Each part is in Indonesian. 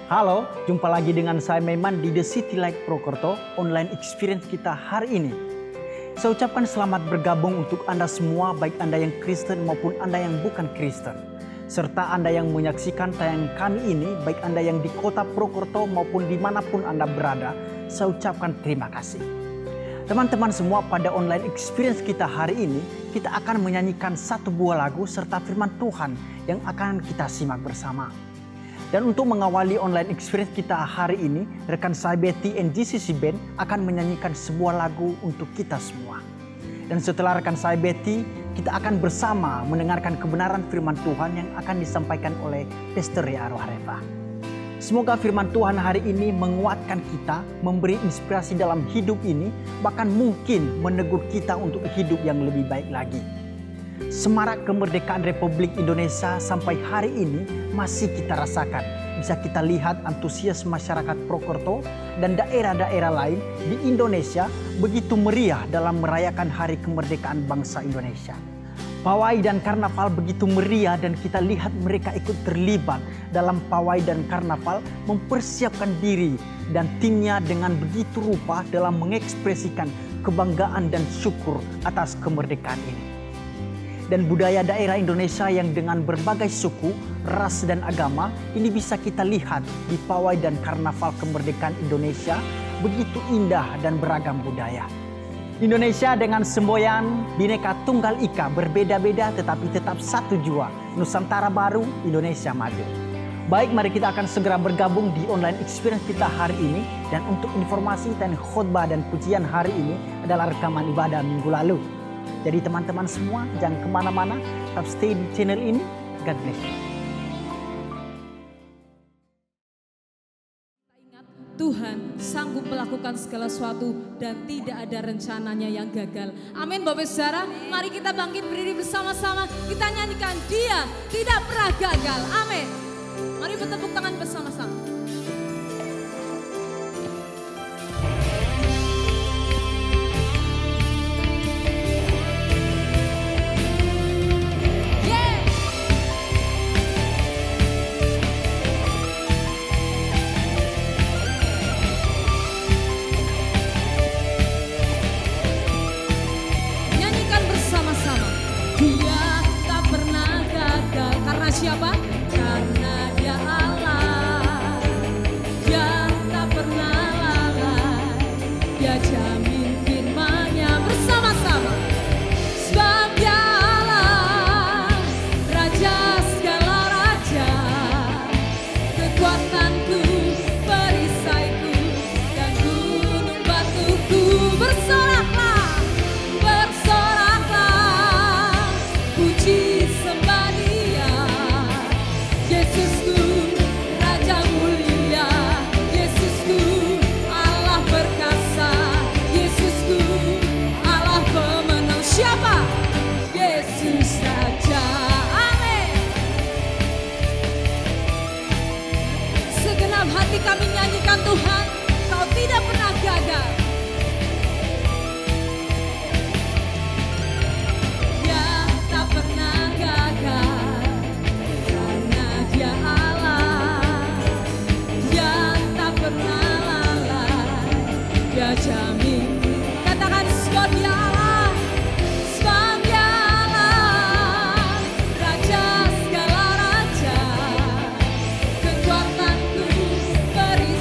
Halo, jumpa lagi dengan saya Meman di The City Light Prokerto online experience kita hari ini. Saya ucapkan selamat bergabung untuk Anda semua, baik Anda yang Kristen maupun Anda yang bukan Kristen. Serta Anda yang menyaksikan tayangan kami ini, baik Anda yang di kota Prokerto maupun dimanapun Anda berada, saya ucapkan terima kasih. Teman-teman semua, pada online experience kita hari ini, kita akan menyanyikan satu buah lagu serta firman Tuhan yang akan kita simak bersama. Dan untuk mengawali online experience kita hari ini, rekan saya Betty and GCC Band akan menyanyikan sebuah lagu untuk kita semua. Dan setelah rekan saya Betty, kita akan bersama mendengarkan kebenaran firman Tuhan yang akan disampaikan oleh Pastor Ria Arwahareva. Semoga firman Tuhan hari ini menguatkan kita, memberi inspirasi dalam hidup ini, bahkan mungkin menegur kita untuk hidup yang lebih baik lagi. Semarak kemerdekaan Republik Indonesia sampai hari ini masih kita rasakan. Bisa kita lihat antusias masyarakat Prokerto dan daerah-daerah lain di Indonesia begitu meriah dalam merayakan hari kemerdekaan bangsa Indonesia. Pawai dan karnaval begitu meriah dan kita lihat mereka ikut terlibat dalam pawai dan karnaval, mempersiapkan diri dan timnya dengan begitu rupa dalam mengekspresikan kebanggaan dan syukur atas kemerdekaan ini. Dan budaya daerah Indonesia yang dengan berbagai suku, ras dan agama ini bisa kita lihat di pawai dan karnaval kemerdekaan Indonesia begitu indah dan beragam budaya. Indonesia dengan semboyan Bhinneka Tunggal Ika berbeda-beda tetapi tetap satu jua. Nusantara baru, Indonesia maju. Baik, mari kita akan segera bergabung di online experience kita hari ini. Dan untuk informasi dan khotbah dan pujian hari ini adalah rekaman ibadah minggu lalu. Jadi teman-teman semua jangan kemana-mana, tetap stay di channel ini. God bless you. Ingat, Tuhan sanggup melakukan segala sesuatu dan tidak ada rencananya yang gagal. Amin Bapak Saudara, mari kita bangkit berdiri bersama-sama. Kita nyanyikan Dia tidak pernah gagal. Amin. Mari bertepuk tangan bersama-sama. Siapa? Karena Dia Allah yang tak pernah lalai. Dia jamin firman-Nya bersama-sama. Sebab Dia Allah, Raja segala raja, kekuatanku, perisaiku, dan gunung batuku. Bersoraklah, bersoraklah, puji sembah Dia. Yesusku, Raja mulia, Yesusku, Allah perkasa, Yesusku, Allah pemenang. Siapa? Yesus Raja. Amin. Segenap hati kami nyanyikan Tuhan, Kau tidak pernah gagal. Dia tak pernah gagal. Dia Allah yang tak pernah lalai. Dia jamin. Katakan sebab Dia Allah, sebab Dia Allah, Raja segala raja, kekuatanku, perisaiku,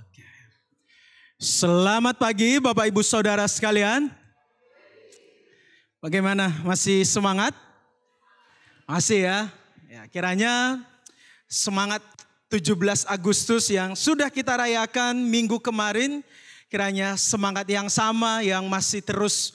Oke. Selamat pagi Bapak Ibu Saudara sekalian. Bagaimana? Masih semangat? Masih ya? Ya, kiranya semangat 17 Agustus yang sudah kita rayakan minggu kemarin, kiranya semangat yang sama yang masih terus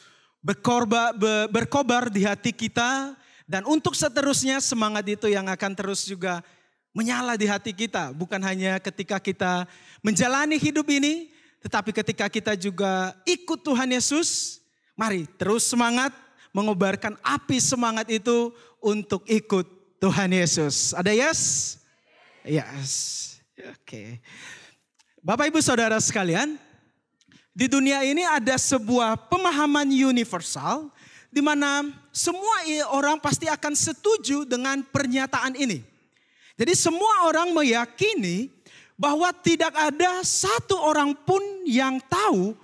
berkobar di hati kita. Dan untuk seterusnya semangat itu yang akan terus juga menyala di hati kita. Bukan hanya ketika kita menjalani hidup ini, tetapi ketika kita juga ikut Tuhan Yesus, mari terus semangat mengobarkan api semangat itu untuk ikut Tuhan Yesus. Ada yes? Yes. Oke. Bapak Ibu Saudara sekalian, di dunia ini ada sebuah pemahaman universal di mana semua orang pasti akan setuju dengan pernyataan ini. Jadi semua orang meyakini bahwa tidak ada satu orang pun yang tahu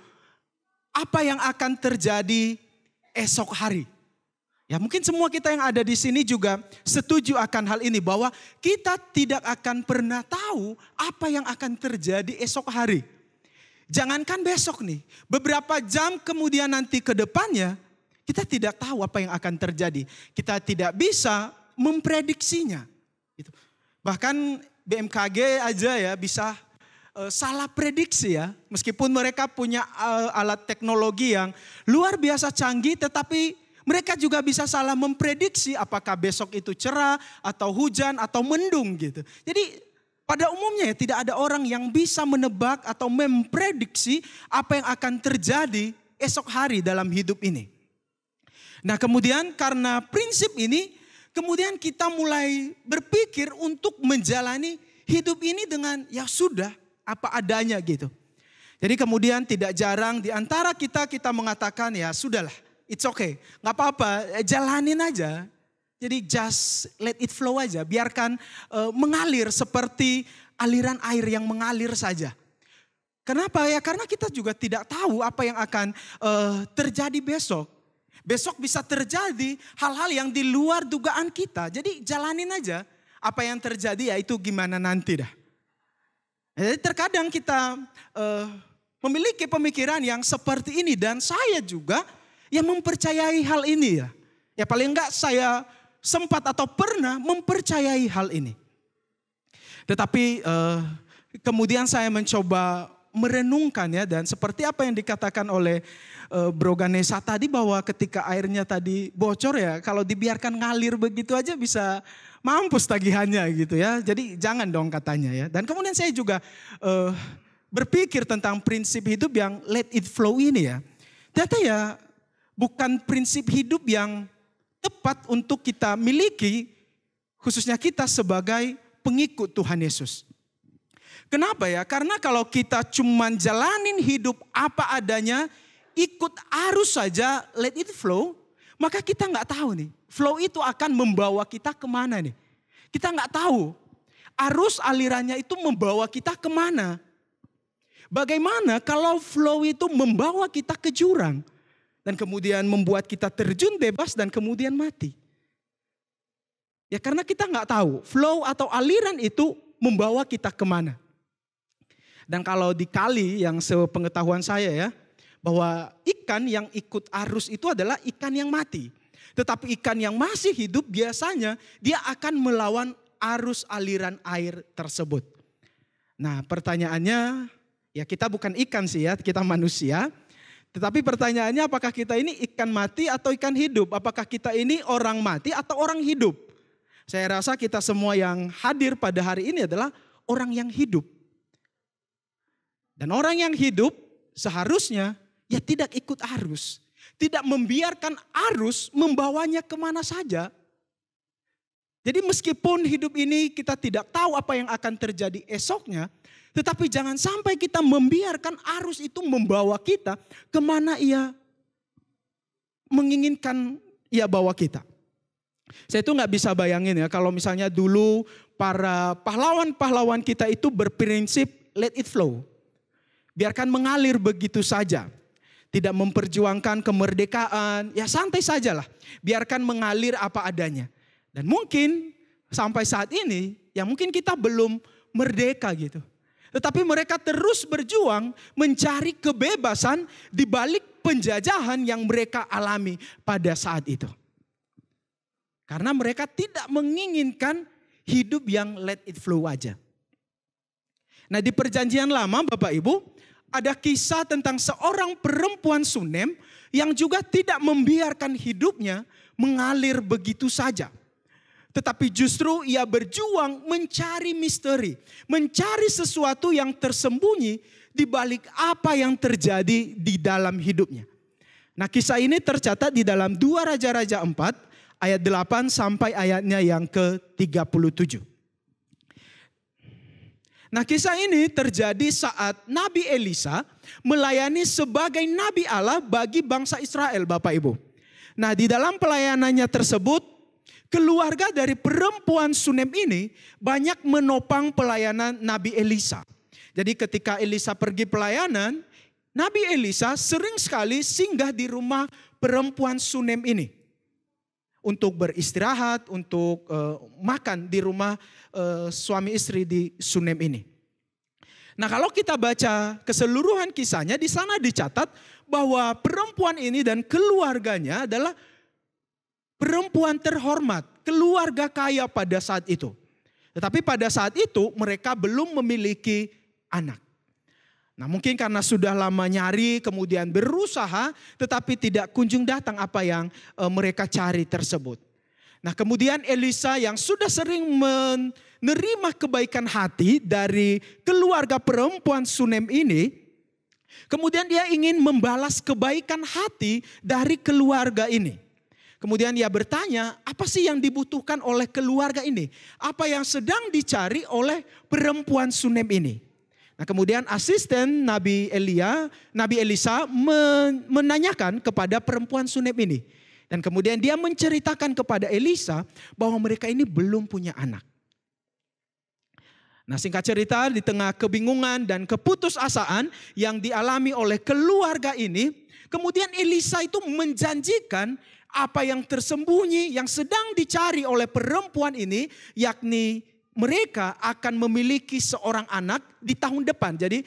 apa yang akan terjadi esok hari. Ya mungkin semua kita yang ada di sini juga setuju akan hal ini bahwa kita tidak akan pernah tahu apa yang akan terjadi esok hari. Jangankan besok nih, beberapa jam kemudian nanti ke depannya kita tidak tahu apa yang akan terjadi. Kita tidak bisa memprediksinya. Gitu. Bahkan BMKG aja ya bisa salah prediksi ya. Meskipun mereka punya alat teknologi yang luar biasa canggih, tetapi mereka juga bisa salah memprediksi apakah besok itu cerah atau hujan atau mendung gitu. Jadi pada umumnya ya, tidak ada orang yang bisa menebak atau memprediksi apa yang akan terjadi esok hari dalam hidup ini. Nah kemudian karena prinsip ini, kemudian kita mulai berpikir untuk menjalani hidup ini dengan ya sudah apa adanya gitu. Jadi kemudian tidak jarang di antara kita mengatakan ya sudahlah. It's okay, gak apa-apa, jalanin aja. Jadi just let it flow aja, biarkan mengalir seperti aliran air yang mengalir saja. Kenapa ya? Karena kita juga tidak tahu apa yang akan terjadi besok. Besok bisa terjadi hal-hal yang di luar dugaan kita. Jadi jalanin aja apa yang terjadi ya itu gimana nanti dah. Jadi terkadang kita memiliki pemikiran yang seperti ini dan saya juga yang mempercayai hal ini ya. Ya paling enggak saya sempat atau pernah mempercayai hal ini. Tetapi kemudian saya mencoba merenungkan ya. Dan seperti apa yang dikatakan oleh Bro Ganesha tadi bahwa ketika airnya tadi bocor ya. Kalau dibiarkan ngalir begitu aja bisa mampus tagihannya gitu ya. Jadi jangan dong katanya ya. Dan kemudian saya juga berpikir tentang prinsip hidup yang let it flow ini ya. Ternyata ya bukan prinsip hidup yang tepat untuk kita miliki, khususnya kita sebagai pengikut Tuhan Yesus. Kenapa ya? Karena kalau kita cuman jalanin hidup apa adanya, ikut arus saja, let it flow, maka kita nggak tahu nih, flow itu akan membawa kita kemana nih. Kita nggak tahu, arus alirannya itu membawa kita kemana. Bagaimana kalau flow itu membawa kita ke jurang? Dan kemudian membuat kita terjun bebas dan kemudian mati. Ya karena kita nggak tahu flow atau aliran itu membawa kita kemana. Dan kalau di kali yang sepengetahuan saya ya. Bahwa ikan yang ikut arus itu adalah ikan yang mati. Tetapi ikan yang masih hidup biasanya dia akan melawan arus aliran air tersebut. Nah pertanyaannya ya kita bukan ikan sih ya, kita manusia. Tetapi pertanyaannya apakah kita ini ikan mati atau ikan hidup? Apakah kita ini orang mati atau orang hidup? Saya rasa kita semua yang hadir pada hari ini adalah orang yang hidup. Dan orang yang hidup seharusnya ya tidak ikut arus. Tidak membiarkan arus membawanya kemana saja. Jadi meskipun hidup ini kita tidak tahu apa yang akan terjadi esoknya. Tetapi jangan sampai kita membiarkan arus itu membawa kita kemana ia menginginkan ia bawa kita. Saya itu gak bisa bayangin ya kalau misalnya dulu para pahlawan-pahlawan kita itu berprinsip let it flow. Biarkan mengalir begitu saja. Tidak memperjuangkan kemerdekaan, ya santai sajalah. Biarkan mengalir apa adanya. Dan mungkin sampai saat ini ya mungkin kita belum merdeka gitu. Tetapi mereka terus berjuang mencari kebebasan di balik penjajahan yang mereka alami pada saat itu. Karena mereka tidak menginginkan hidup yang let it flow aja. Nah, di Perjanjian Lama Bapak Ibu, ada kisah tentang seorang perempuan Sunem yang juga tidak membiarkan hidupnya mengalir begitu saja. Tetapi justru ia berjuang mencari misteri, mencari sesuatu yang tersembunyi di balik apa yang terjadi di dalam hidupnya. Nah, kisah ini tercatat di dalam 2 Raja-Raja 4 ayat 8 sampai ayatnya yang ke-37. Nah, kisah ini terjadi saat Nabi Elisa melayani sebagai Nabi Allah bagi bangsa Israel, Bapak Ibu. Nah, di dalam pelayanannya tersebut, keluarga dari perempuan Sunem ini banyak menopang pelayanan Nabi Elisa. Jadi ketika Elisa pergi pelayanan, Nabi Elisa sering sekali singgah di rumah perempuan Sunem ini. Untuk beristirahat, untuk makan di rumah suami istri di Sunem ini. Nah, kalau kita baca keseluruhan kisahnya, di sana dicatat bahwa perempuan ini dan keluarganya adalah perempuan terhormat, keluarga kaya pada saat itu. Tetapi pada saat itu mereka belum memiliki anak. Nah, mungkin karena sudah lama nyari, kemudian berusaha, tetapi tidak kunjung datang apa yang mereka cari tersebut. Nah, kemudian Elisa yang sudah sering menerima kebaikan hati dari keluarga perempuan Sunem ini, kemudian dia ingin membalas kebaikan hati dari keluarga ini. Kemudian dia bertanya, apa sih yang dibutuhkan oleh keluarga ini? Apa yang sedang dicari oleh perempuan Sunem ini? Nah, kemudian asisten Nabi Elisa menanyakan kepada perempuan Sunem ini. Dan kemudian dia menceritakan kepada Elisa bahwa mereka ini belum punya anak. Nah, singkat cerita, di tengah kebingungan dan keputusasaan yang dialami oleh keluarga ini, kemudian Elisa itu menjanjikan apa yang tersembunyi, yang sedang dicari oleh perempuan ini, yakni mereka akan memiliki seorang anak di tahun depan. Jadi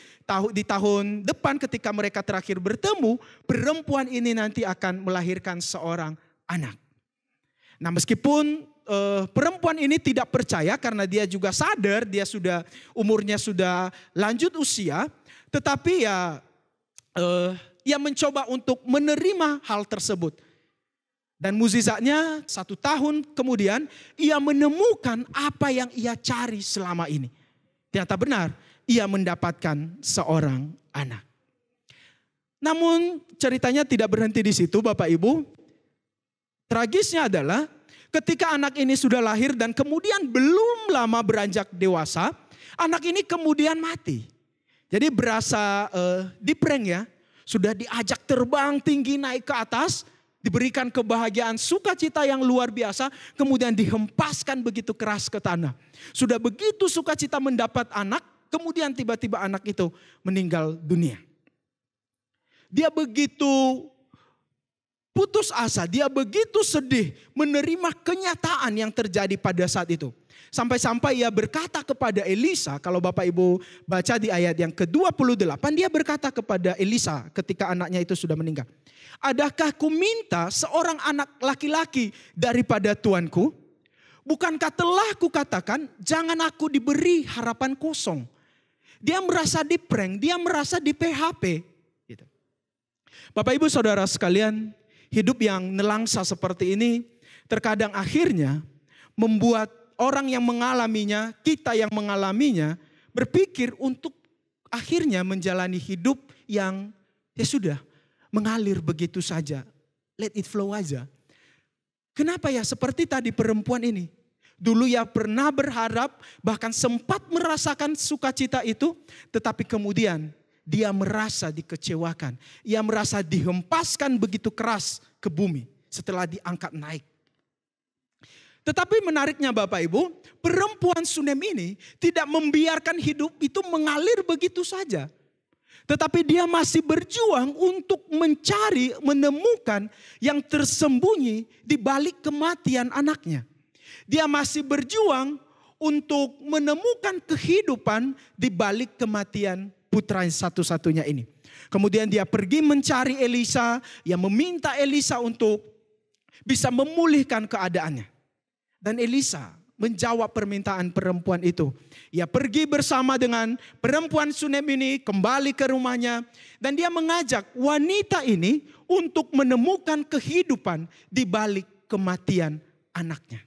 di tahun depan ketika mereka terakhir bertemu, perempuan ini nanti akan melahirkan seorang anak. Nah, meskipun perempuan ini tidak percaya karena dia juga sadar dia umurnya sudah lanjut usia, tetapi ia mencoba untuk menerima hal tersebut. Dan mukjizatnya 1 tahun kemudian ia menemukan apa yang ia cari selama ini. Ternyata benar, ia mendapatkan seorang anak. Namun ceritanya tidak berhenti di situ Bapak Ibu. Tragisnya adalah ketika anak ini sudah lahir dan kemudian belum lama beranjak dewasa, anak ini kemudian mati. Jadi berasa diprank ya, sudah diajak terbang tinggi naik ke atas, diberikan kebahagiaan sukacita yang luar biasa, kemudian dihempaskan begitu keras ke tanah. Sudah begitu sukacita mendapat anak, kemudian tiba-tiba anak itu meninggal dunia. Dia begitu putus asa, dia begitu sedih menerima kenyataan yang terjadi pada saat itu. Sampai-sampai ia berkata kepada Elisa, kalau Bapak Ibu baca di ayat yang ke-28, dia berkata kepada Elisa ketika anaknya itu sudah meninggal. Adakah ku minta seorang anak laki-laki daripada tuanku? Bukankah telah kukatakan jangan aku diberi harapan kosong. Dia merasa diprank, dia merasa di PHP. Gitu. Bapak Ibu Saudara sekalian, hidup yang nelangsa seperti ini terkadang akhirnya membuat orang yang mengalaminya, kita yang mengalaminya berpikir untuk akhirnya menjalani hidup yang ya sudah mengalir begitu saja. Let it flow aja. Kenapa ya seperti tadi perempuan ini? Dulu ya pernah berharap, bahkan sempat merasakan sukacita itu, tetapi kemudian dia merasa dikecewakan. Ia merasa dihempaskan begitu keras ke bumi setelah diangkat naik. Tetapi menariknya Bapak Ibu, perempuan Sunem ini tidak membiarkan hidup itu mengalir begitu saja. Tetapi dia masih berjuang untuk mencari, menemukan yang tersembunyi di balik kematian anaknya. Dia masih berjuang untuk menemukan kehidupan di balik kematian putra yang satu-satunya ini. Kemudian dia pergi mencari Elisa yang meminta Elisa untuk bisa memulihkan keadaannya. Dan Elisa menjawab permintaan perempuan itu. Ia pergi bersama dengan perempuan Sunem ini kembali ke rumahnya. Dan dia mengajak wanita ini untuk menemukan kehidupan di balik kematian anaknya.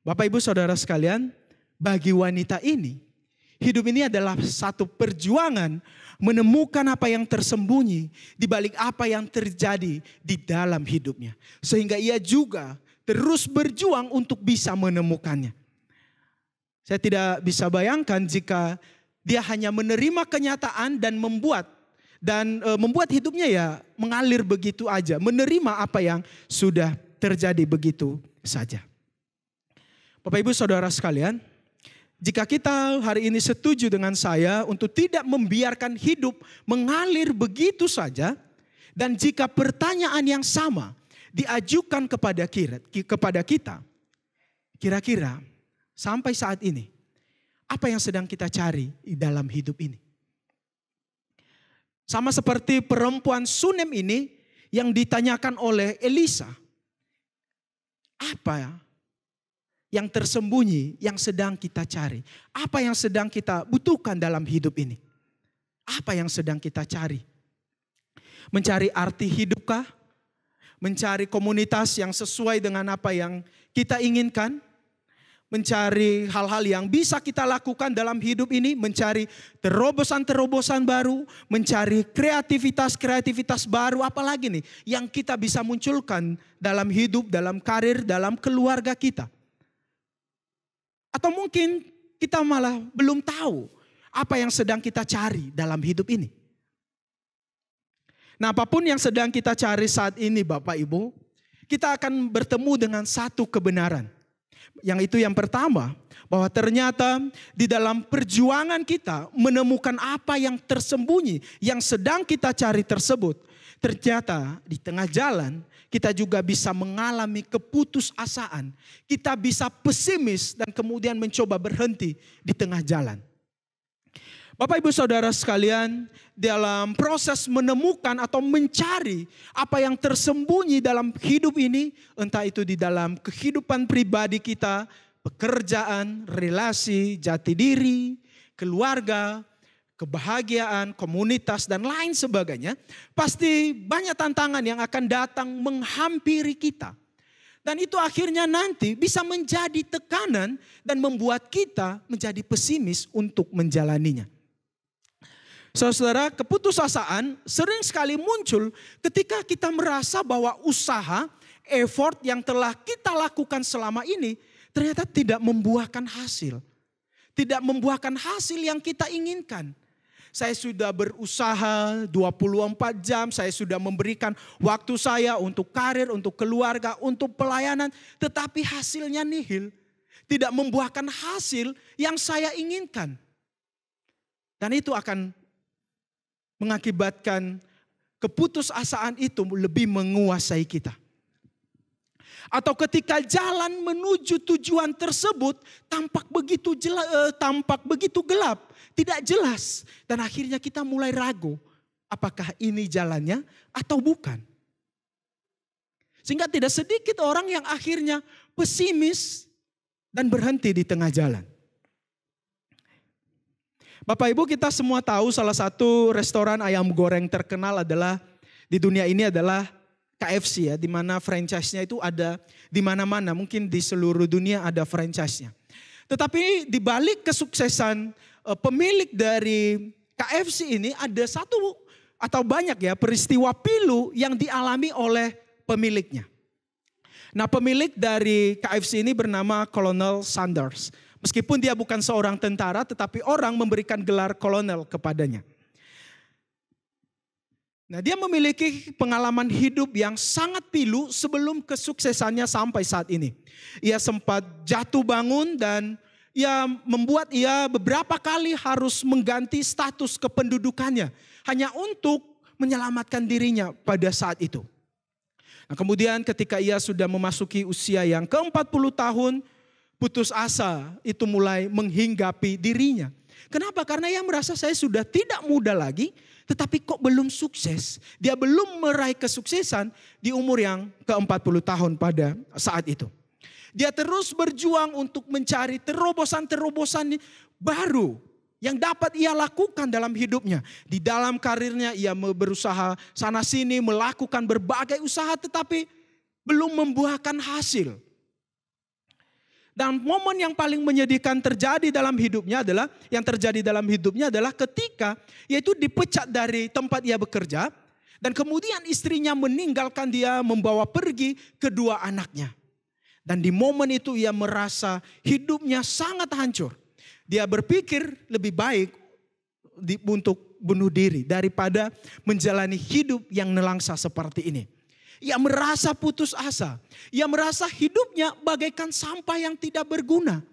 Bapak Ibu Saudara sekalian, bagi wanita ini, hidup ini adalah satu perjuangan menemukan apa yang tersembunyi di balik apa yang terjadi di dalam hidupnya. Sehingga ia juga terus berjuang untuk bisa menemukannya. Saya tidak bisa bayangkan jika dia hanya menerima kenyataan dan membuat hidupnya ya mengalir begitu aja. Menerima apa yang sudah terjadi begitu saja. Bapak Ibu Saudara sekalian, jika kita hari ini setuju dengan saya untuk tidak membiarkan hidup mengalir begitu saja, dan jika pertanyaan yang sama diajukan kepada kita, kira-kira sampai saat ini, apa yang sedang kita cari di dalam hidup ini? Sama seperti perempuan Sunem ini yang ditanyakan oleh Elisa, apa yang tersembunyi yang sedang kita cari? Apa yang sedang kita butuhkan dalam hidup ini? Apa yang sedang kita cari? Mencari arti hidupkah? Mencari komunitas yang sesuai dengan apa yang kita inginkan? Mencari hal-hal yang bisa kita lakukan dalam hidup ini? Mencari terobosan-terobosan baru? Mencari kreativitas-kreativitas baru? Apalagi nih yang kita bisa munculkan dalam hidup, dalam karir, dalam keluarga kita? Atau mungkin kita malah belum tahu apa yang sedang kita cari dalam hidup ini. Nah, apapun yang sedang kita cari saat ini Bapak Ibu, kita akan bertemu dengan satu kebenaran. Yang itu yang pertama, bahwa ternyata di dalam perjuangan kita menemukan apa yang tersembunyi, yang sedang kita cari tersebut. Ternyata di tengah jalan kita juga bisa mengalami keputusasaan. Kita bisa pesimis dan kemudian mencoba berhenti di tengah jalan. Bapak Ibu Saudara sekalian, dalam proses menemukan atau mencari apa yang tersembunyi dalam hidup ini, entah itu di dalam kehidupan pribadi kita, pekerjaan, relasi, jati diri, keluarga, kebahagiaan, komunitas, dan lain sebagainya, pasti banyak tantangan yang akan datang menghampiri kita. Dan itu akhirnya nanti bisa menjadi tekanan dan membuat kita menjadi pesimis untuk menjalaninya. Saudara, keputusasaan sering sekali muncul ketika kita merasa bahwa usaha, effort yang telah kita lakukan selama ini ternyata tidak membuahkan hasil. Tidak membuahkan hasil yang kita inginkan. Saya sudah berusaha 24 jam, saya sudah memberikan waktu saya untuk karir, untuk keluarga, untuk pelayanan. Tetapi hasilnya nihil. Tidak membuahkan hasil yang saya inginkan. Dan itu akan mengakibatkan keputusasaan itu lebih menguasai kita. Atau ketika jalan menuju tujuan tersebut tampak begitu gelap, tidak jelas. Dan akhirnya kita mulai ragu, apakah ini jalannya atau bukan. Sehingga tidak sedikit orang yang akhirnya pesimis dan berhenti di tengah jalan. Bapak Ibu, kita semua tahu salah satu restoran ayam goreng terkenal adalah di dunia ini adalah KFC ya, di mana franchise-nya itu ada di mana-mana, mungkin di seluruh dunia ada franchise-nya. Tetapi di balik kesuksesan pemilik dari KFC ini ada satu atau banyak ya peristiwa pilu yang dialami oleh pemiliknya. Nah, pemilik dari KFC ini bernama Colonel Sanders. Meskipun dia bukan seorang tentara, tetapi orang memberikan gelar kolonel kepadanya. Nah, dia memiliki pengalaman hidup yang sangat pilu sebelum kesuksesannya sampai saat ini. Ia sempat jatuh bangun dan membuat ia beberapa kali harus mengganti status kependudukannya. Hanya untuk menyelamatkan dirinya pada saat itu. Nah, kemudian ketika ia sudah memasuki usia yang ke-40 tahun, putus asa itu mulai menghinggapi dirinya. Kenapa? Karena ia merasa saya sudah tidak muda lagi, tetapi kok belum sukses. Dia belum meraih kesuksesan di umur yang ke-40 tahun pada saat itu. Dia terus berjuang untuk mencari terobosan-terobosan baru yang dapat ia lakukan dalam hidupnya. Di dalam karirnya ia berusaha sana sini melakukan berbagai usaha tetapi belum membuahkan hasil. Dan momen yang paling menyedihkan terjadi dalam hidupnya adalah ketika yaitu dipecat dari tempat ia bekerja dan kemudian istrinya meninggalkan dia membawa pergi kedua anaknya. Dan di momen itu ia merasa hidupnya sangat hancur. Dia berpikir lebih baik untuk bunuh diri daripada menjalani hidup yang nelangsa seperti ini. Ia merasa putus asa. Ia merasa hidupnya bagaikan sampah yang tidak berguna.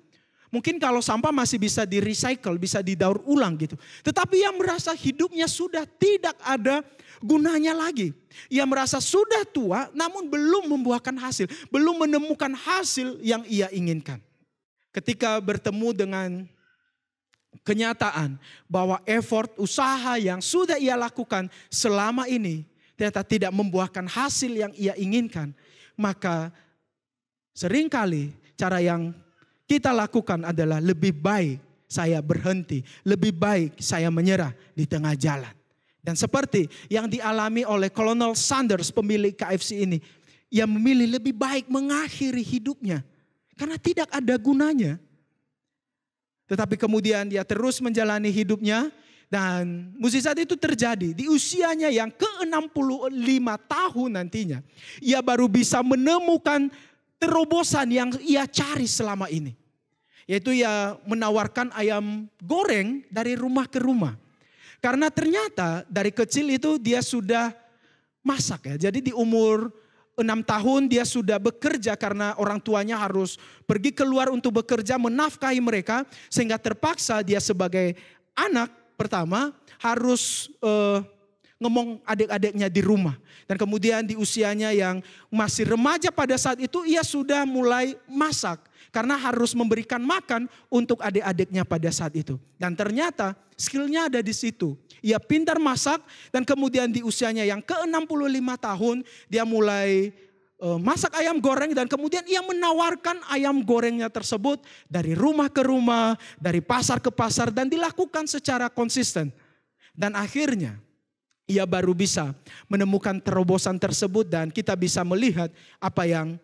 Mungkin kalau sampah masih bisa di-recycle, bisa didaur ulang gitu. Tetapi ia merasa hidupnya sudah tidak ada gunanya lagi. Ia merasa sudah tua namun belum membuahkan hasil. Belum menemukan hasil yang ia inginkan. Ketika bertemu dengan kenyataan bahwa effort usaha yang sudah ia lakukan selama ini ternyata tidak membuahkan hasil yang ia inginkan, maka seringkali cara yang kita lakukan adalah lebih baik saya berhenti, lebih baik saya menyerah di tengah jalan. Dan seperti yang dialami oleh Kolonel Sanders, pemilik KFC ini, ia memilih lebih baik mengakhiri hidupnya karena tidak ada gunanya. Tetapi kemudian dia terus menjalani hidupnya. Dan mukjizat itu terjadi di usianya yang ke-65 tahun nantinya. Ia baru bisa menemukan terobosan yang ia cari selama ini. Yaitu ia menawarkan ayam goreng dari rumah ke rumah. Karena ternyata dari kecil itu dia sudah masak ya. Jadi di umur 6 tahun dia sudah bekerja karena orang tuanya harus pergi keluar untuk bekerja menafkahi mereka. Sehingga terpaksa dia sebagai anak pertama harus ngomong adik-adiknya di rumah. Dan kemudian di usianya yang masih remaja pada saat itu ia sudah mulai masak. Karena harus memberikan makan untuk adik-adiknya pada saat itu. Dan ternyata skillnya ada di situ. Ia pintar masak dan kemudian di usianya yang ke-65 tahun dia mulai masak ayam goreng dan kemudian ia menawarkan ayam gorengnya tersebut dari rumah ke rumah, dari pasar ke pasar dan dilakukan secara konsisten. Dan akhirnya ia baru bisa menemukan terobosan tersebut dan kita bisa melihat apa yang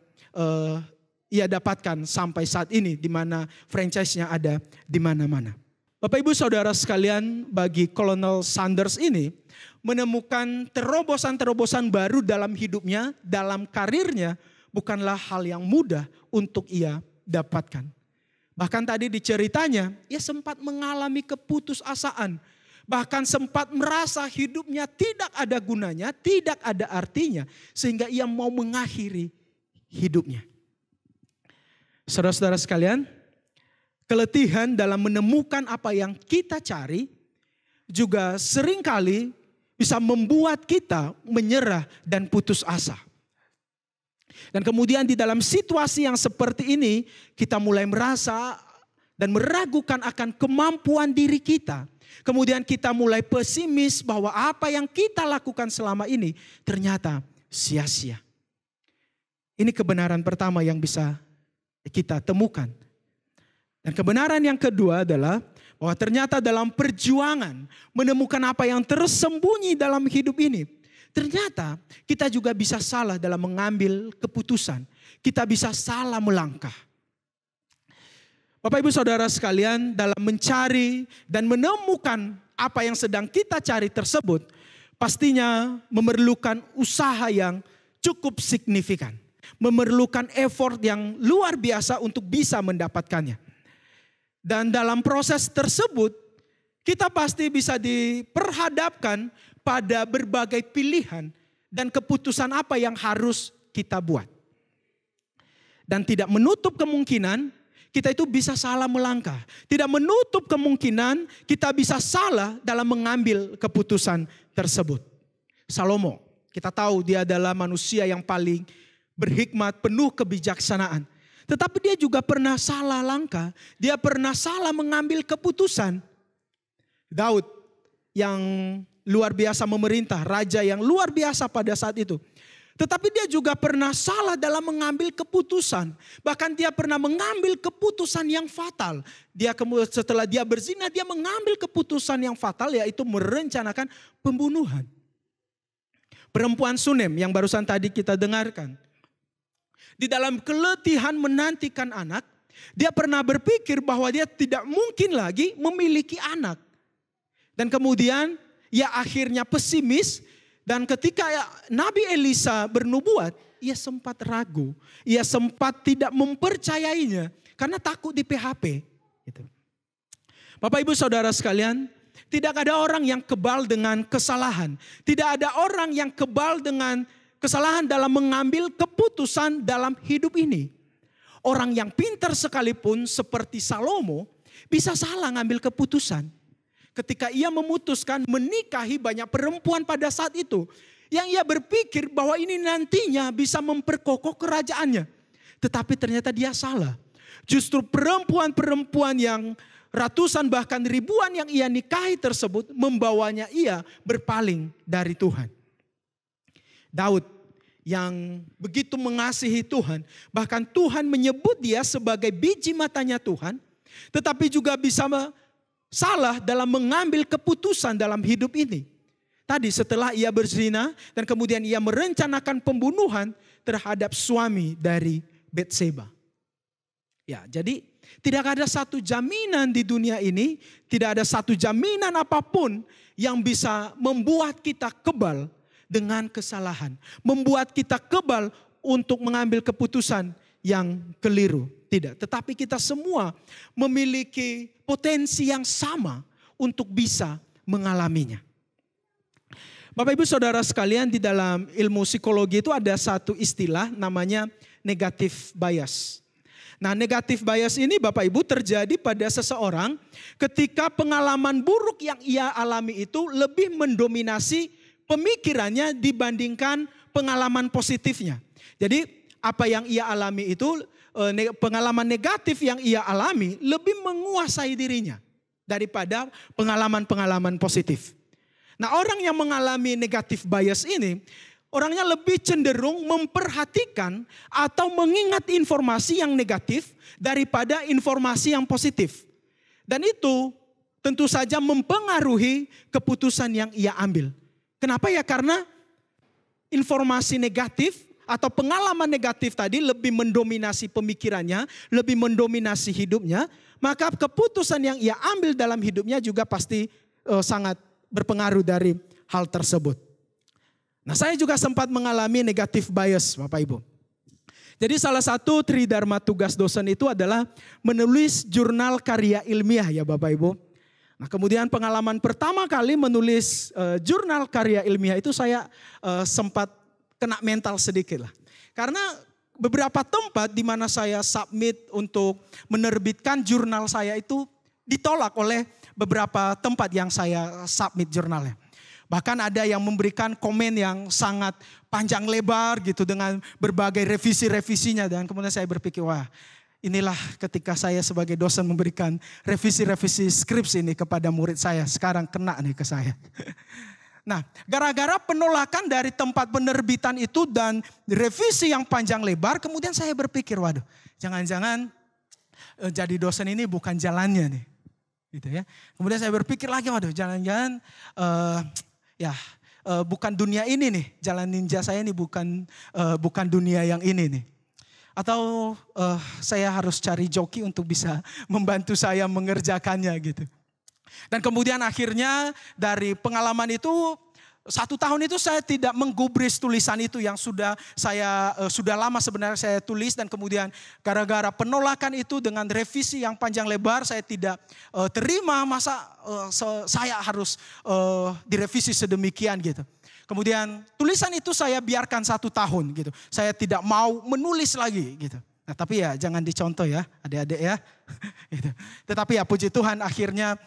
ia dapatkan sampai saat ini di mana franchise-nya ada di mana-mana. Bapak Ibu Saudara sekalian, bagi Kolonel Sanders ini menemukan terobosan-terobosan baru dalam hidupnya, dalam karirnya bukanlah hal yang mudah untuk ia dapatkan. Bahkan tadi di ceritanya, ia sempat mengalami keputusasaan. Bahkan sempat merasa hidupnya tidak ada gunanya, tidak ada artinya. Sehingga ia mau mengakhiri hidupnya. Saudara-saudara sekalian, keletihan dalam menemukan apa yang kita cari juga seringkali bisa membuat kita menyerah dan putus asa. Dan kemudian di dalam situasi yang seperti ini kita mulai merasa dan meragukan akan kemampuan diri kita. Kemudian kita mulai pesimis bahwa apa yang kita lakukan selama ini ternyata sia-sia. Ini kebenaran pertama yang bisa kita temukan. Dan kebenaran yang kedua adalah bahwa ternyata dalam perjuangan menemukan apa yang tersembunyi dalam hidup ini. Ternyata kita juga bisa salah dalam mengambil keputusan. Kita bisa salah melangkah. Bapak Ibu Saudara sekalian, dalam mencari dan menemukan apa yang sedang kita cari tersebut, pastinya memerlukan usaha yang cukup signifikan. Memerlukan effort yang luar biasa untuk bisa mendapatkannya. Dan dalam proses tersebut, kita pasti bisa diperhadapkan pada berbagai pilihan dan keputusan apa yang harus kita buat. Dan tidak menutup kemungkinan kita itu bisa salah melangkah. Tidak menutup kemungkinan kita bisa salah dalam mengambil keputusan tersebut. Salomo, kita tahu dia adalah manusia yang paling berhikmat, penuh kebijaksanaan. Tetapi dia juga pernah salah langkah. Dia pernah salah mengambil keputusan. Daud yang luar biasa memerintah, raja yang luar biasa pada saat itu. Tetapi dia juga pernah salah dalam mengambil keputusan. Bahkan dia pernah mengambil keputusan yang fatal. Setelah dia berzina, dia mengambil keputusan yang fatal, yaitu merencanakan pembunuhan. Perempuan Sunem yang barusan tadi kita dengarkan. Di dalam keletihan menantikan anak, dia pernah berpikir bahwa dia tidak mungkin lagi memiliki anak. Dan kemudian ia akhirnya pesimis. Dan ketika Nabi Elisa bernubuat, ia sempat ragu. Ia sempat tidak mempercayainya karena takut di PHP. Gitu. Bapak ibu saudara sekalian, tidak ada orang yang kebal dengan kesalahan. Tidak ada orang yang kebal dengan kesalahan dalam mengambil keputusan dalam hidup ini. Orang yang pintar sekalipun seperti Salomo bisa salah ngambil keputusan. Ketika ia memutuskan menikahi banyak perempuan pada saat itu. Yang ia berpikir bahwa ini nantinya bisa memperkokoh kerajaannya. Tetapi ternyata dia salah. Justru perempuan-perempuan yang ratusan bahkan ribuan yang ia nikahi tersebut membawanya ia berpaling dari Tuhan. Daud yang begitu mengasihi Tuhan. Bahkan Tuhan menyebut dia sebagai biji matanya Tuhan. Tetapi juga bisa salah dalam mengambil keputusan dalam hidup ini. Tadi setelah ia berzina dan kemudian ia merencanakan pembunuhan terhadap suami dari Betseba. Ya, jadi tidak ada satu jaminan di dunia ini, tidak ada satu jaminan apapun yang bisa membuat kita kebal dengan kesalahan. Membuat kita kebal untuk mengambil keputusan yang keliru. Tidak, tetapi kita semua memiliki potensi yang sama untuk bisa mengalaminya. Bapak ibu saudara sekalian, di dalam ilmu psikologi itu ada satu istilah namanya negative bias. Nah, negative bias ini Bapak ibu terjadi pada seseorang ketika pengalaman buruk yang ia alami itu lebih mendominasi pemikirannya dibandingkan pengalaman positifnya. Jadi apa yang ia alami itu, pengalaman negatif yang ia alami lebih menguasai dirinya daripada pengalaman-pengalaman positif. Nah, orang yang mengalami negatif bias ini, orangnya lebih cenderung memperhatikan atau mengingat informasi yang negatif daripada informasi yang positif. Dan itu tentu saja mempengaruhi keputusan yang ia ambil. Kenapa ya? Karena informasi negatif atau pengalaman negatif tadi lebih mendominasi pemikirannya, lebih mendominasi hidupnya, maka keputusan yang ia ambil dalam hidupnya juga pasti sangat berpengaruh dari hal tersebut. Nah, saya juga sempat mengalami negatif bias, Bapak Ibu. Jadi salah satu tridharma tugas dosen itu adalah menulis jurnal karya ilmiah ya Bapak Ibu. Nah, kemudian pengalaman pertama kali menulis jurnal karya ilmiah itu saya sempat kena mental sedikit lah. Karena beberapa tempat di mana saya submit untuk menerbitkan jurnal saya itu ditolak oleh beberapa tempat yang saya submit jurnalnya. Bahkan ada yang memberikan komen yang sangat panjang lebar gitu dengan berbagai revisi-revisinya. Dan kemudian saya berpikir, wah inilah ketika saya sebagai dosen memberikan revisi-revisi skripsi ini kepada murid saya. Sekarang kena nih ke saya. Nah, gara-gara penolakan dari tempat penerbitan itu dan revisi yang panjang lebar, kemudian saya berpikir, waduh, jangan-jangan jadi dosen ini bukan jalannya nih, gitu ya. Kemudian saya berpikir lagi, waduh, jangan-jangan bukan dunia ini nih, jalan ninja saya ini bukan dunia yang ini nih. Atau saya harus cari joki untuk bisa membantu saya mengerjakannya gitu. Dan kemudian akhirnya dari pengalaman itu 1 tahun itu saya tidak menggubris tulisan itu yang sudah lama sebenarnya saya tulis. Dan kemudian gara-gara penolakan itu dengan revisi yang panjang lebar saya tidak terima, masa saya harus direvisi sedemikian gitu. Kemudian tulisan itu saya biarkan 1 tahun gitu. Saya tidak mau menulis lagi gitu. Nah, tapi ya jangan dicontoh ya adik-adik ya. Gitu. Tetapi ya puji Tuhan akhirnya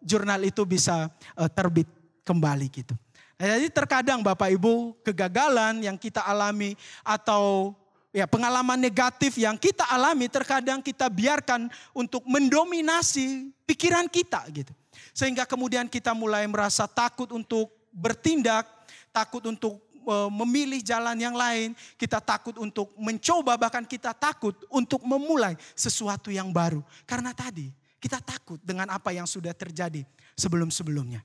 jurnal itu bisa terbit kembali gitu. Nah, jadi terkadang Bapak Ibu kegagalan yang kita alami atau pengalaman negatif yang kita alami terkadang kita biarkan untuk mendominasi pikiran kita gitu. Sehingga kemudian kita mulai merasa takut untuk bertindak, takut untuk memilih jalan yang lain, kita takut untuk mencoba, bahkan kita takut untuk memulai sesuatu yang baru. Karena tadi kita takut dengan apa yang sudah terjadi sebelum-sebelumnya.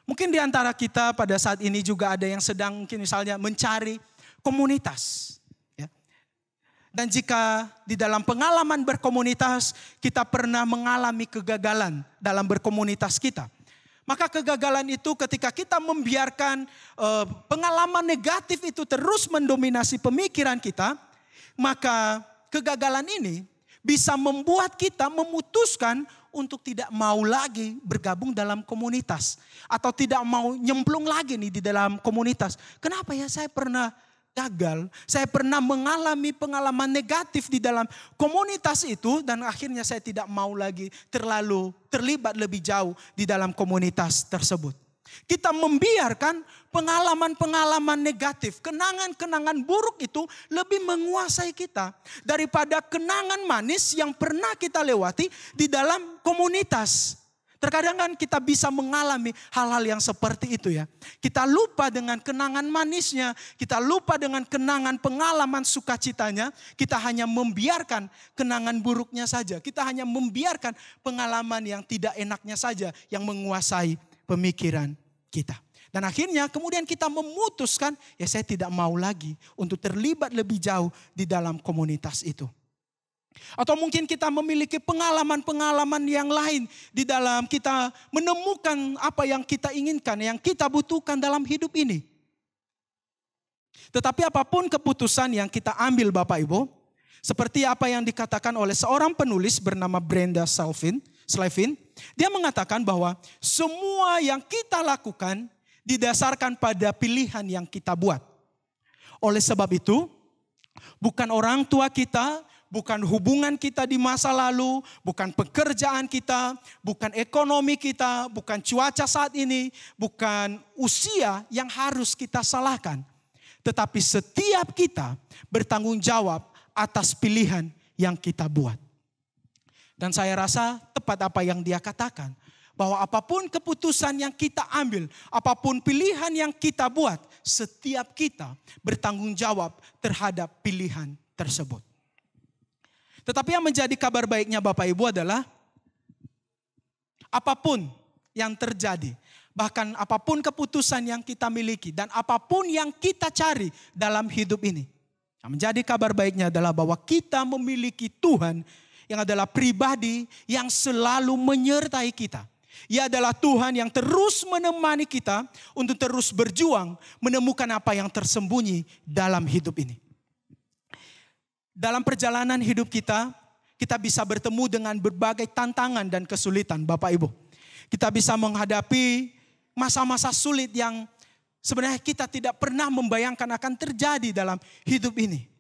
Mungkin di antara kita pada saat ini juga ada yang sedang mungkin misalnya mencari komunitas. Dan jika di dalam pengalaman berkomunitas kita pernah mengalami kegagalan dalam berkomunitas kita. Maka kegagalan itu ketika kita membiarkan pengalaman negatif itu terus mendominasi pemikiran kita. Maka kegagalan ini bisa membuat kita memutuskan untuk tidak mau lagi bergabung dalam komunitas. Atau tidak mau nyemplung lagi nih di dalam komunitas. Kenapa ya saya pernah gagal, saya pernah mengalami pengalaman negatif di dalam komunitas itu dan akhirnya saya tidak mau lagi terlalu terlibat lebih jauh di dalam komunitas tersebut. Kita membiarkan pengalaman-pengalaman negatif, kenangan-kenangan buruk itu lebih menguasai kita daripada kenangan manis yang pernah kita lewati di dalam komunitas. Terkadang kan kita bisa mengalami hal-hal yang seperti itu ya. Kita lupa dengan kenangan manisnya, kita lupa dengan kenangan pengalaman sukacitanya, kita hanya membiarkan kenangan buruknya saja. Kita hanya membiarkan pengalaman yang tidak enaknya saja yang menguasai pemikiran kita. Dan akhirnya kemudian kita memutuskan, ya saya tidak mau lagi untuk terlibat lebih jauh di dalam komunitas itu. Atau mungkin kita memiliki pengalaman-pengalaman yang lain di dalam kita menemukan apa yang kita inginkan, yang kita butuhkan dalam hidup ini. Tetapi apapun keputusan yang kita ambil Bapak Ibu, seperti apa yang dikatakan oleh seorang penulis bernama Brenda Slavin, dia mengatakan bahwa semua yang kita lakukan didasarkan pada pilihan yang kita buat. Oleh sebab itu, bukan orang tua kita, bukan hubungan kita di masa lalu, bukan pekerjaan kita, bukan ekonomi kita, bukan cuaca saat ini, bukan usia yang harus kita salahkan. Tetapi setiap kita bertanggung jawab atas pilihan yang kita buat. Dan saya rasa tepat apa yang dia katakan. Bahwa apapun keputusan yang kita ambil, apapun pilihan yang kita buat, setiap kita bertanggung jawab terhadap pilihan tersebut. Tetapi yang menjadi kabar baiknya Bapak Ibu adalah apapun yang terjadi, bahkan apapun keputusan yang kita miliki dan apapun yang kita cari dalam hidup ini. Yang menjadi kabar baiknya adalah bahwa kita memiliki Tuhan yang adalah pribadi yang selalu menyertai kita. Ia adalah Tuhan yang terus menemani kita untuk terus berjuang menemukan apa yang tersembunyi dalam hidup ini. Dalam perjalanan hidup kita bisa bertemu dengan berbagai tantangan dan kesulitan Bapak Ibu. Kita bisa menghadapi masa-masa sulit yang sebenarnya kita tidak pernah membayangkan akan terjadi dalam hidup ini.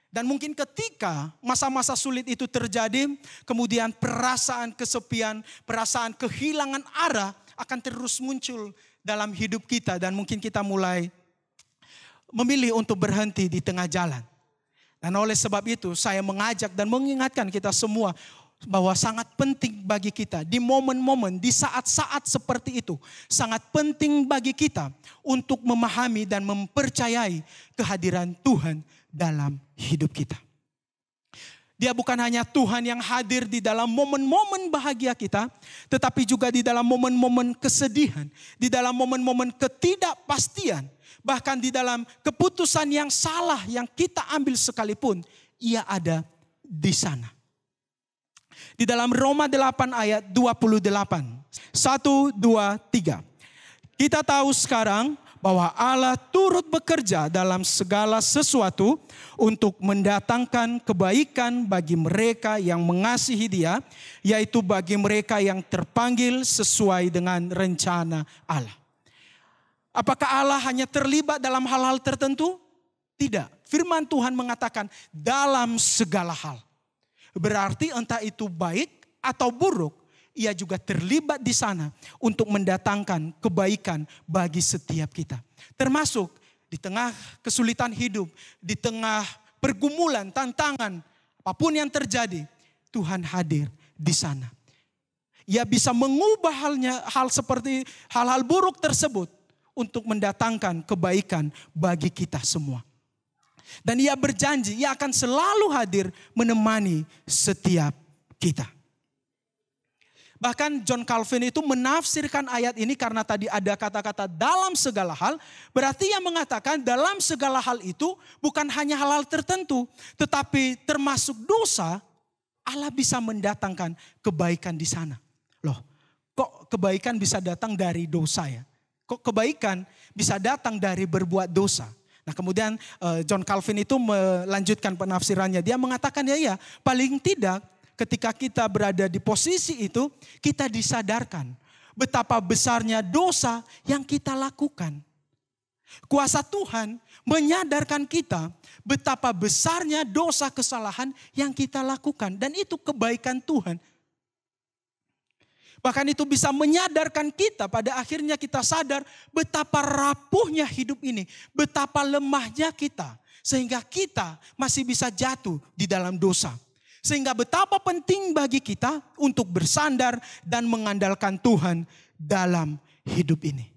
Dan mungkin ketika masa-masa sulit itu terjadi, kemudian perasaan kesepian, perasaan kehilangan arah akan terus muncul dalam hidup kita. Dan mungkin kita mulai memilih untuk berhenti di tengah jalan. Dan oleh sebab itu saya mengajak dan mengingatkan kita semua bahwa sangat penting bagi kita di momen-momen, di saat-saat seperti itu. Sangat penting bagi kita untuk memahami dan mempercayai kehadiran Tuhan dalam hidup kita. Dia bukan hanya Tuhan yang hadir di dalam momen-momen bahagia kita, tetapi juga di dalam momen-momen kesedihan, di dalam momen-momen ketidakpastian, bahkan di dalam keputusan yang salah yang kita ambil sekalipun, ia ada di sana. Di dalam Roma 8 ayat 28, 1, 2, 3. Kita tahu sekarang bahwa Allah turut bekerja dalam segala sesuatu untuk mendatangkan kebaikan bagi mereka yang mengasihi Dia, yaitu bagi mereka yang terpanggil sesuai dengan rencana Allah. Apakah Allah hanya terlibat dalam hal-hal tertentu? Tidak. Firman Tuhan mengatakan dalam segala hal. Berarti entah itu baik atau buruk, ia juga terlibat di sana untuk mendatangkan kebaikan bagi setiap kita. Termasuk di tengah kesulitan hidup, di tengah pergumulan, tantangan, apapun yang terjadi, Tuhan hadir di sana. Ia bisa mengubah hal seperti hal-hal buruk tersebut untuk mendatangkan kebaikan bagi kita semua. Dan ia berjanji, ia akan selalu hadir menemani setiap kita. Bahkan John Calvin itu menafsirkan ayat ini karena tadi ada kata-kata dalam segala hal. Berarti ia mengatakan dalam segala hal itu bukan hanya hal-hal tertentu. Tetapi termasuk dosa, Allah bisa mendatangkan kebaikan di sana. Loh, kok kebaikan bisa datang dari dosa ya? Kok kebaikan bisa datang dari berbuat dosa? Nah kemudian John Calvin itu melanjutkan penafsirannya. Dia mengatakan ya paling tidak ketika kita berada di posisi itu, kita disadarkan betapa besarnya dosa yang kita lakukan. Kuasa Tuhan menyadarkan kita betapa besarnya dosa kesalahan yang kita lakukan. Dan itu kebaikan Tuhan. Bahkan itu bisa menyadarkan kita, pada akhirnya kita sadar betapa rapuhnya hidup ini. Betapa lemahnya kita. Sehingga kita masih bisa jatuh di dalam dosa. Sehingga betapa penting bagi kita untuk bersandar dan mengandalkan Tuhan dalam hidup ini.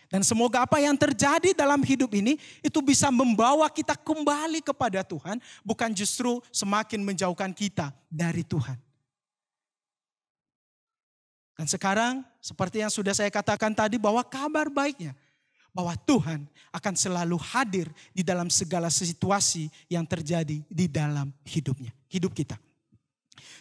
Dan semoga apa yang terjadi dalam hidup ini itu bisa membawa kita kembali kepada Tuhan. Bukan justru semakin menjauhkan kita dari Tuhan. Dan sekarang seperti yang sudah saya katakan tadi bahwa kabar baiknya. Bahwa Tuhan akan selalu hadir di dalam segala situasi yang terjadi di dalam hidup kita.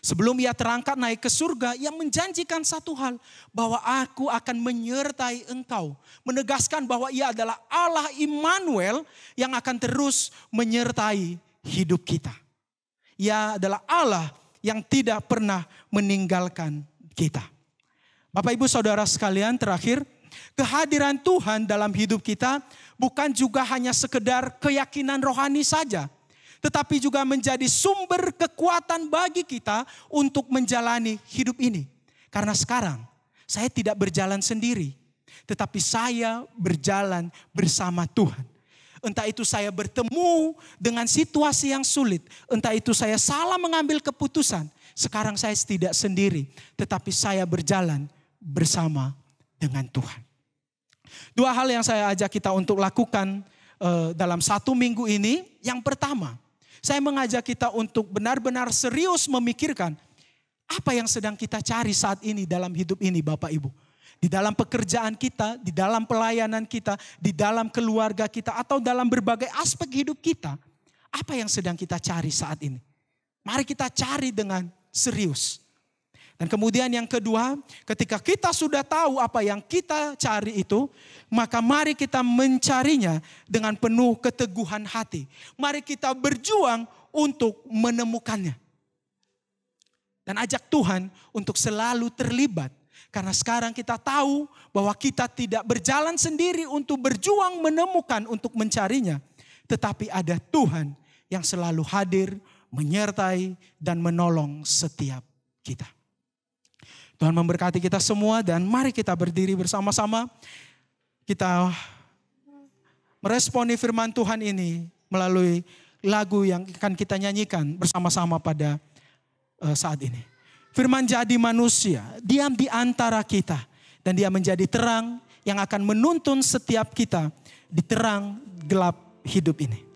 Sebelum ia terangkat naik ke surga, ia menjanjikan satu hal. Bahwa aku akan menyertai engkau. Menegaskan bahwa ia adalah Allah Immanuel yang akan terus menyertai hidup kita. Ia adalah Allah yang tidak pernah meninggalkan kita. Bapak ibu saudara sekalian, terakhir. Kehadiran Tuhan dalam hidup kita bukan juga hanya sekedar keyakinan rohani saja. Tetapi juga menjadi sumber kekuatan bagi kita untuk menjalani hidup ini. Karena sekarang saya tidak berjalan sendiri. Tetapi saya berjalan bersama Tuhan. Entah itu saya bertemu dengan situasi yang sulit. Entah itu saya salah mengambil keputusan. Sekarang saya tidak sendiri. Tetapi saya berjalan bersama dengan Tuhan. Dua hal yang saya ajak kita untuk lakukan dalam 1 minggu ini. Yang pertama, saya mengajak kita untuk benar-benar serius memikirkan apa yang sedang kita cari saat ini dalam hidup ini Bapak Ibu. Di dalam pekerjaan kita, di dalam pelayanan kita, di dalam keluarga kita atau dalam berbagai aspek hidup kita. Apa yang sedang kita cari saat ini? Mari kita cari dengan serius. Dan kemudian yang kedua, ketika kita sudah tahu apa yang kita cari itu, maka mari kita mencarinya dengan penuh keteguhan hati. Mari kita berjuang untuk menemukannya. Dan ajak Tuhan untuk selalu terlibat. Karena sekarang kita tahu bahwa kita tidak berjalan sendiri untuk berjuang menemukan, untuk mencarinya. Tetapi ada Tuhan yang selalu hadir, menyertai dan menolong setiap kita. Tuhan memberkati kita semua dan mari kita berdiri bersama-sama. Kita meresponi firman Tuhan ini melalui lagu yang akan kita nyanyikan bersama-sama pada saat ini. Firman jadi manusia, diam di antara kita. Dan dia menjadi terang yang akan menuntun setiap kita di terang gelap hidup ini.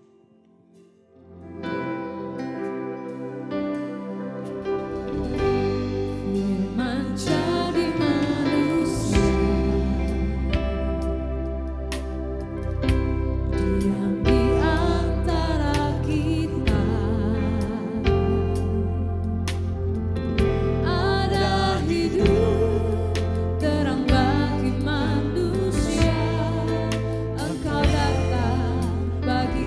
Engkau datang bagi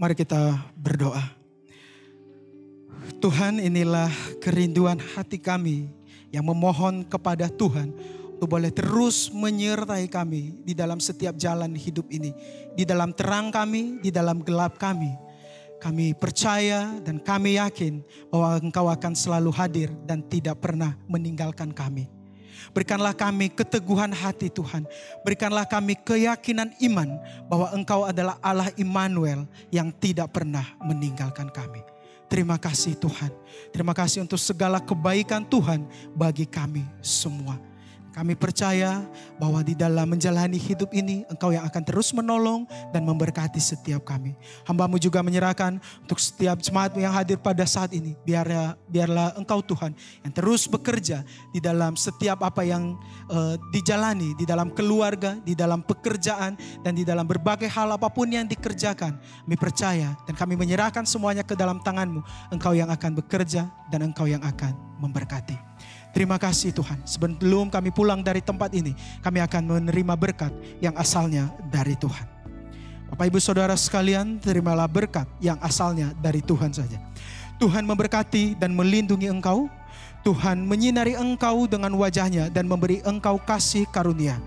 Mari kita berdoa. Tuhan, inilah kerinduan hati kami yang memohon kepada Tuhan untuk boleh terus menyertai kami di dalam setiap jalan hidup ini. Di dalam terang kami, di dalam gelap kami. Kami percaya dan kami yakin bahwa Engkau akan selalu hadir dan tidak pernah meninggalkan kami. Berikanlah kami keteguhan hati Tuhan. Berikanlah kami keyakinan iman bahwa Engkau adalah Allah Immanuel yang tidak pernah meninggalkan kami. Terima kasih Tuhan. Terima kasih untuk segala kebaikan Tuhan bagi kami semua. Kami percaya bahwa di dalam menjalani hidup ini Engkau yang akan terus menolong dan memberkati setiap kami. Hamba-Mu juga menyerahkan untuk setiap jemaat yang hadir pada saat ini. Biarlah Engkau Tuhan yang terus bekerja di dalam setiap apa yang dijalani. Di dalam keluarga, di dalam pekerjaan, dan di dalam berbagai hal apapun yang dikerjakan. Kami percaya dan kami menyerahkan semuanya ke dalam tangan-Mu. Engkau yang akan bekerja dan Engkau yang akan memberkati. Terima kasih Tuhan. Sebelum kami pulang dari tempat ini, kami akan menerima berkat yang asalnya dari Tuhan. Bapak Ibu Saudara sekalian, terimalah berkat yang asalnya dari Tuhan saja. Tuhan memberkati dan melindungi engkau. Tuhan menyinari engkau dengan wajahnya dan memberi engkau kasih karunia.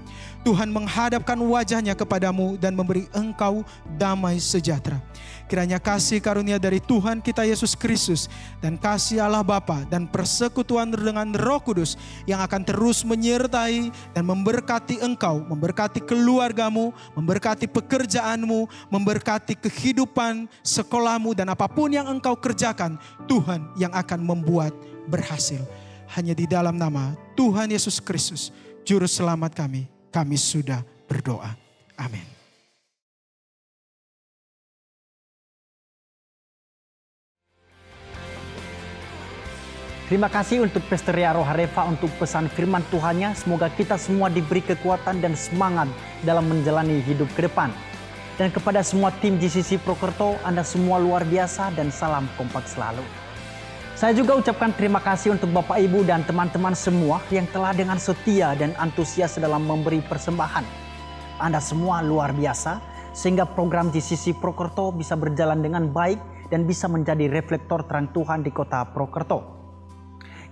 Tuhan menghadapkan wajahnya kepadamu dan memberi engkau damai sejahtera. Kiranya kasih karunia dari Tuhan kita Yesus Kristus dan kasih Allah Bapa dan persekutuan dengan Roh Kudus yang akan terus menyertai dan memberkati engkau, memberkati keluargamu, memberkati pekerjaanmu, memberkati kehidupan sekolahmu dan apapun yang engkau kerjakan, Tuhan yang akan membuat berhasil. Hanya di dalam nama Tuhan Yesus Kristus, Juru Selamat kami sudah berdoa. Amin. Terima kasih untuk Pastor Ria Rohareva untuk pesan firman Tuhannya. Semoga kita semua diberi kekuatan dan semangat dalam menjalani hidup ke depan. Dan kepada semua tim GCC Prokerto, Anda semua luar biasa dan salam kompak selalu. Saya juga ucapkan terima kasih untuk Bapak Ibu dan teman-teman semua yang telah dengan setia dan antusias dalam memberi persembahan. Anda semua luar biasa sehingga program GCC Prokerto bisa berjalan dengan baik dan bisa menjadi reflektor terang Tuhan di kota Prokerto.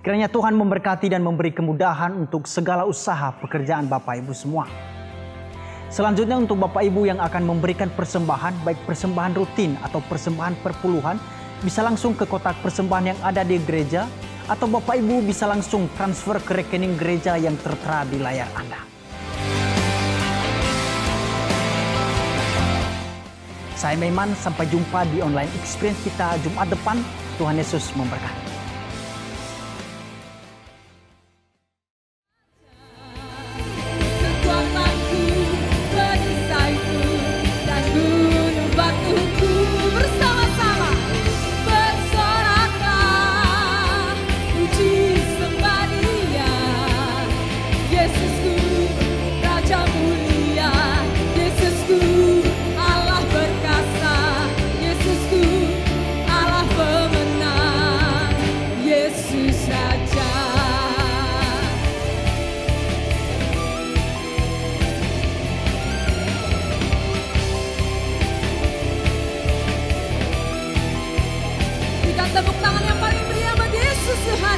Kiranya Tuhan memberkati dan memberi kemudahan untuk segala usaha pekerjaan Bapak Ibu semua. Selanjutnya untuk Bapak Ibu yang akan memberikan persembahan, baik persembahan rutin atau persembahan perpuluhan, bisa langsung ke kotak persembahan yang ada di gereja, atau Bapak Ibu bisa langsung transfer ke rekening gereja yang tertera di layar Anda. Saya Maiman, sampai jumpa di online experience kita Jumat depan. Tuhan Yesus memberkati.